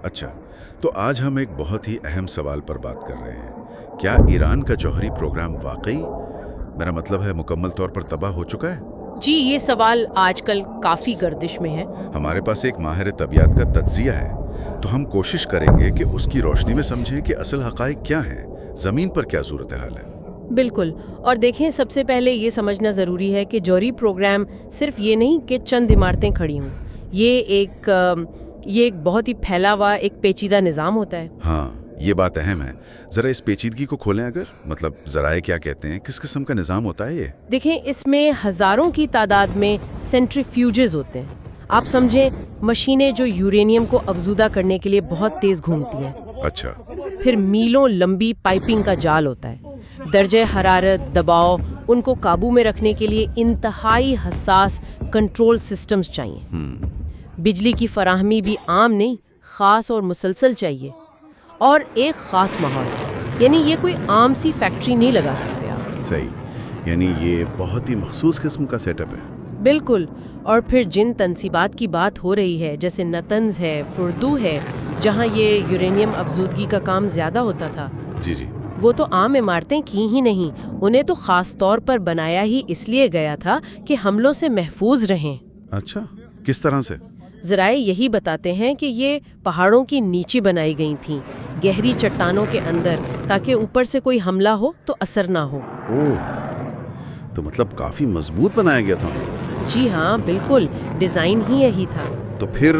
अच्छा, तो आज हम एक बहुत ही अहम सवाल पर बात कर रहे हैं। क्या ईरान का जौहरी प्रोग्राम वाकई, मेरा मतलब है, मुकम्मल तौर पर तबाह हो चुका है? जी, ये सवाल आजकल काफी गर्दिश में है। हमारे पास एक माहिर तबीयत का तज्जिया है, तो हम कोशिश करेंगे कि उसकी रोशनी में समझें कि असल हकाइक क्या हैं, ज़मीन पर क्या सूरत हाल है। बिल्कुल। और देखें, सबसे पहले ये समझना ज़रूरी है कि जौहरी प्रोग्राम सिर्फ ये नहीं कि चंद इमारतें खड़ी हों। ये एक बहुत ही फैला हुआ एक पेचीदा निज़ाम होता है। हाँ, ये बात अहम है। ज़रा इस पेचीदगी को खोलें अगर, मतलब ज़राए क्या कहते हैं, किस किस्म का निज़ाम होता है ये? देखें, इसमें हज़ारों की तादाद में सेंट्रीफ्यूजेस होते हैं। आप समझें, मशीनें जो यूरेनियम को अफजूदा करने के लिए बहुत तेज़ घूमती हैं। अच्छा। फिर मीलों लंबी पाइपिंग का जाल होता है। दर्जे हरारत, दबाव, उनको काबू में रखने के लिए इंतहाई हसास कंट्रोल सिस्टम्स चाहिए। बिजली की फराहमी भी आम नहीं, ख़ास और मुसलसल चाहिए। और एक ख़ास माहौल, यानी ये कोई आम सी फैक्ट्री नहीं लगा सकते आप। सही, यानी ये बहुत ही मखसूस किस्म का सेटअप है। बिल्कुल। और फिर जिन तनसीबात की बात हो रही है, जैसे नतंज है, फुर्दू है, जहाँ ये यूरेनियम अफजूदगी का काम ज़्यादा होता था, जी जी। वो तो आम इमारतें की ही नहीं, उन्हें तो ख़ास तौर पर बनाया ही इसलिए गया था कि हमलों से महफूज रहें। अच्छा, किस तरह से? ज़राए यही बताते हैं कि ये पहाड़ों की नीचे बनाई गई थीं, गहरी चट्टानों के अंदर, ताकि ऊपर से कोई हमला हो तो असर ना हो। ओह, तो मतलब काफ़ी मजबूत बनाया गया था उनको। जी हाँ, बिल्कुल, डिज़ाइन ही यही था। तो फिर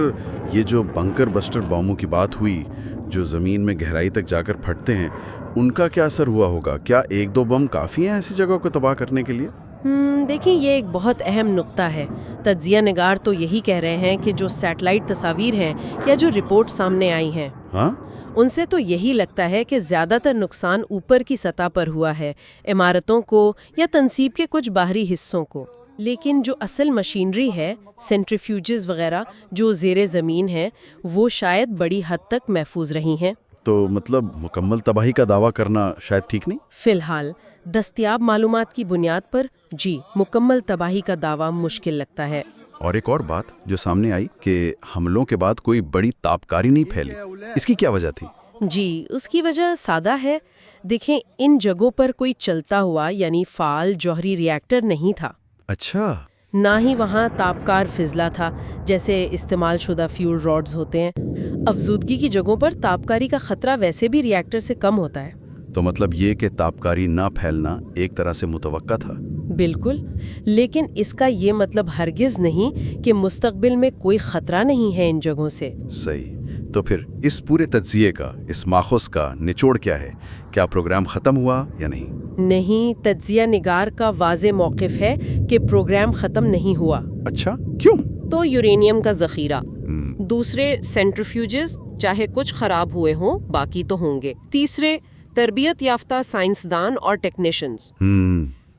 ये जो बंकर बस्टर बॉम्बों की बात हुई, जो ज़मीन में गहराई तक जाकर फटते हैं, उनका क्या असर हुआ होगा? क्या एक दो बम काफ़ी हैं ऐसी जगहों को तबाह करने के लिए? देखिए, ये एक बहुत अहम नुक्ता है। तज्जिया निगार तो यही कह रहे हैं कि जो सैटेलाइट तस्वीर हैं या जो रिपोर्ट सामने आई हैं, हाँ? उनसे तो यही लगता है कि ज़्यादातर नुकसान ऊपर की सतह पर हुआ है, इमारतों को या तनसीब के कुछ बाहरी हिस्सों को। लेकिन जो असल मशीनरी है, सेंट्रीफ्यूजेस वगैरह जो ज़ेरे ज़मीन है, वो शायद बड़ी हद तक महफूज रही हैं। तो मतलब मुकम्मल तबाही का दावा करना शायद ठीक नहीं? फिलहाल दस्तयाब मालूमात की बुनियाद पर जी, मुकम्मल तबाही का दावा मुश्किल लगता है। और एक और बात जो सामने आई कि हमलों के बाद कोई बड़ी तापकारी नहीं फैली, इसकी क्या वजह थी? जी, उसकी वजह सादा है। देखें, इन जगहों पर कोई चलता हुआ यानी फाल जौहरी रिएक्टर नहीं था। अच्छा। ना ही वहाँ तापकार फिजला था, जैसे इस्तेमाल शुदा फ्यूल रॉड्स होते हैं। अफजूदगी की जगहों पर तापकारी का खतरा वैसे भी रिएक्टर से कम होता है। तो मतलब ये कि तापकारी ना फैलना एक तरह से मुतवक्का था। बिल्कुल, लेकिन इसका ये मतलब हरगिज नहीं कि मुस्तकबिल में कोई खतरा नहीं है इन जगहों से। सही। तो फिर इस पूरे तज्जिए का, इस माखौज का निचोड़ क्या है? क्या प्रोग्राम ख़त्म हुआ या नहीं? नहीं, तज्जिया निगार का वाज़े मौक़िफ़ है कि प्रोग्राम ख़त्म नहीं हुआ। अच्छा, क्यों? तो यूरेनियम का ज़ख़ीरा, दूसरे सेंट्रीफ्यूजेस, चाहे कुछ ख़राब हुए हों, बाकी तो होंगे। तीसरे, तरबियत याफ्ता साइंसदान और टेक्नीशियंस।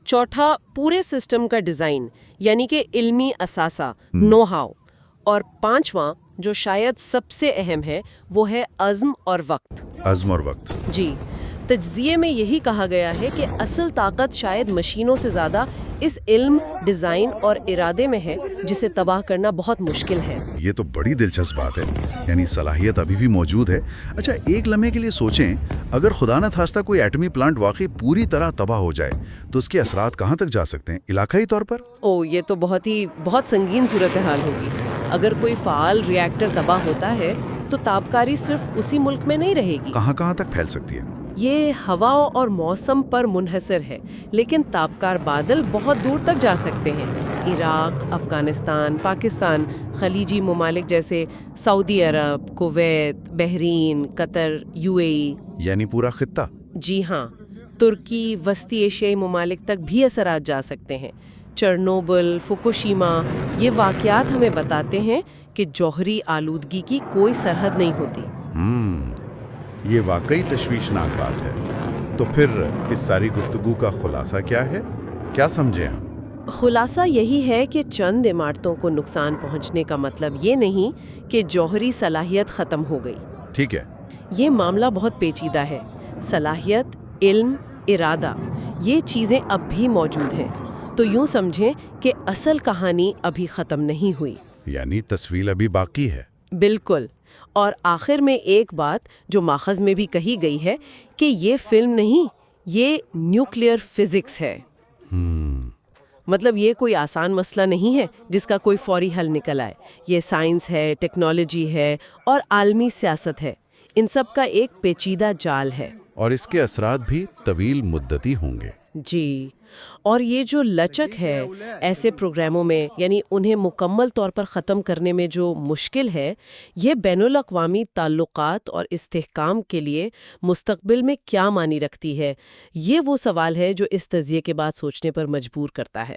चौथा, पूरे सिस्टम का डिज़ाइन, यानी कि इल्मी असासा, नो हाउ। और पांचवा, जो शायद सबसे अहम है, वो है अज़्म और वक्त। अज़्म और वक्त। जी, तज्ज़िये में यही कहा गया है कि असल ताकत शायद मशीनों से ज़्यादा इस इल्म, डिज़ाइन और इरादे में है, जिसे तबाह करना बहुत मुश्किल है। ये तो बड़ी दिलचस्प बात है, यानी सलाहियत अभी भी मौजूद है। अच्छा, एक लम्हे के लिए सोचें, अगर खुदा न खास्ता कोई एटमी प्लांट वाकई पूरी तरह तबाह हो जाए, तो उसके असरात कहाँ तक जा सकते हैं, इलाकाई तौर पर? ओह, ये तो बहुत संगीन सूरत हाल होगी। अगर कोई फ़ाल रिएक्टर तबाह होता है, तो तापकारी सिर्फ उसी मुल्क में नहीं रहेगी। कहाँ कहाँ तक फैल सकती है? ये हवाओं और मौसम पर मुनहसर है, लेकिन तापकार बादल बहुत दूर तक जा सकते हैं। इराक, अफगानिस्तान, पाकिस्तान, खलीजी ममालिक जैसे सऊदी अरब, कुवैत, बहरीन, कतर, यूएई, यानी पूरा खित्ता? जी हाँ, तुर्की, वस्ती एशियाई ममालिक तक भी असरात जा सकते हैं। चर्नोबिल, फुकुशिमा, ये वाक़यात हमें बताते हैं कि जौहरी आलूदगी की कोई सरहद नहीं होती। ये वाकई तशवीशनाक बात है। तो फिर इस सारी गुफ्तगू का खुलासा क्या है? क्या समझे हम? खुलासा यही है कि चंद इमारतों को नुकसान पहुंचने का मतलब ये नहीं कि जौहरी सलाहियत ख़त्म हो गई। ठीक है। ये मामला बहुत पेचीदा है। सलाहियत, इल्म, इरादा, ये चीज़ें अब भी मौजूद हैं। तो यूँ समझें कि असल कहानी अभी ख़त्म नहीं हुई। यानी तस्वीर अभी बाकी है। बिल्कुल, اور آخر میں ایک بات جو ماخذ میں بھی کہی گئی ہے کہ یہ فلم نہیں، یہ نیوکلیئر فزکس ہے۔ مطلب یہ کوئی آسان مسئلہ نہیں ہے جس کا کوئی فوری حل نکل آئے۔ یہ سائنس ہے، ٹیکنالوجی ہے اور عالمی سیاست ہے، ان سب کا ایک پیچیدہ جال ہے۔ اور اس کے اثرات بھی طویل مدتی ہوں گے۔ جی، اور یہ جو لچک ہے ایسے پروگراموں میں، یعنی انہیں مکمل طور پر ختم کرنے میں جو مشکل ہے، یہ بین الاقوامی تعلقات اور استحکام کے لیے مستقبل میں کیا معنی رکھتی ہے، یہ وہ سوال ہے جو اس تجزیے کے بعد سوچنے پر مجبور کرتا ہے۔